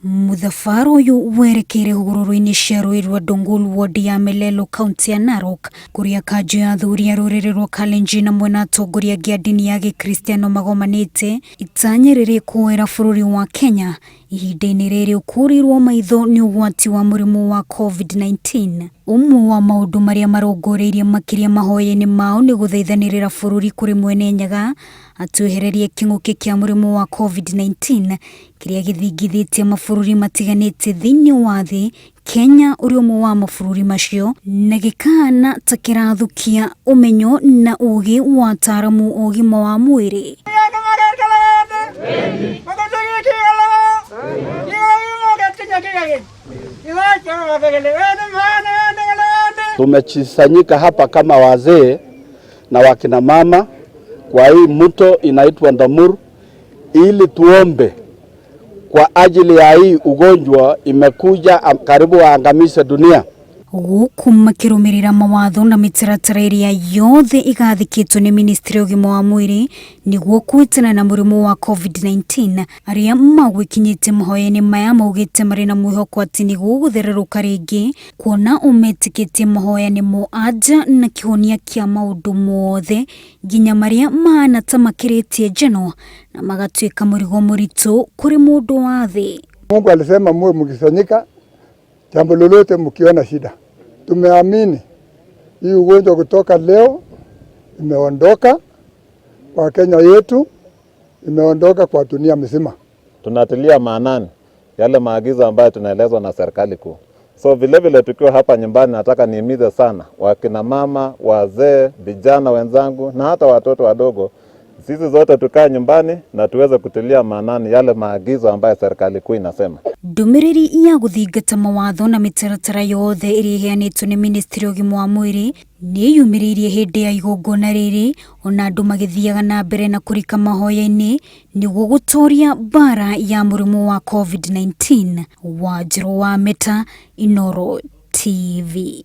Muthafaro uyu werekere hugururu-ini cia rũĩ rwa Dongol ward ya Melelo kaunti ya Narok kuria kanjũ ya athuri a rũrĩrĩ rwa Kalenjin hamwe na atongoria a ndini ya Gĩkristiano magomanĩte itanya rĩrĩ kũera bũrũri wa Kenya ihinda-inĩ rĩrĩ ũkũrirwo maitho nĩ ũgwati wa mũrimũ wa COVID-19. Ũmwe wa maũndũ marĩa marongoreirie makĩria mahoya-inĩ mao nĩ gũthaithanĩrĩra bũrũri kũrĩ Mwene Nyaga atwehererie kĩng'ũki kĩa mũrimũ wa COVID-19 kĩrĩa gĩthingithĩtie mabũrũri matiganĩte thĩinĩ wa thĩ, Kenya ũrĩ ũmwe wa mabũrũri macio, na gĩkahana ta kĩrathukia ũmenyo na ũgĩ wa ataaramu a ũgima wa mwĩrĩ. Tumechisanyika hapa kama wazee na wakina mama kwa hii mto inaitwa Ndamuru ili tuombe kwa ajili ya hii ugonjwa imekuja karibu waangamize dunia. Gũkũ makĩrũmĩrĩra mawatho na mĩtaratara ĩrĩa yothe ĩgathĩkĩtwo nĩ Ministry ya Ũgima wa Mwĩrĩ nĩguo kwĩtana na mũrimũ wa COVID-19. Arĩa magwĩkinyĩte mahoya-inĩ maya maugĩte marĩ na mwĩhoko atĩ nĩguo gũthererũka rĩngĩ, kuona ũmetĩkĩtie mahoya nĩmo anja na kĩhonia kĩa maũndũ mothe nginya marĩa mahana ta makĩrĩtie njano na magatuĩka mũrigo mũritũ kũrĩ mũndũ wa thĩ. Mungu alisema muwe mkisanyika, jambo lolote mkiona shida. Tumeamini hii ugonjwa kutoka leo imeondoka kwa Kenya yetu, imeondoka kwa dunia mzima. Tunatilia maanani yale maagizo ambayo tunaelezwa na serikali kuu. So vile tukiwa hapa nyumbani nataka nihimize sana wakina mama, wazee, vijana wenzangu na hata watoto wadogo, sisi zote tukae nyumbani na tuweze kutilia maanani yale maagizo ambayo serikali kuu inasema. Ndũmĩrĩri ya gũthingata mawatho na mĩtaratara yothe ĩrĩa ĩheanĩtwo nĩ Ministry ya Ũgima wa Mwĩrĩ nĩ yumĩrĩirie hĩndĩ ya igongona rĩrĩ, ona andũ magĩthiaga na mbere na kũrika mahoya-inĩ nĩguo gũtooria mbara ya mũrimũ wa COVID-19. Wanjirũ wa Meta, Inooro TV.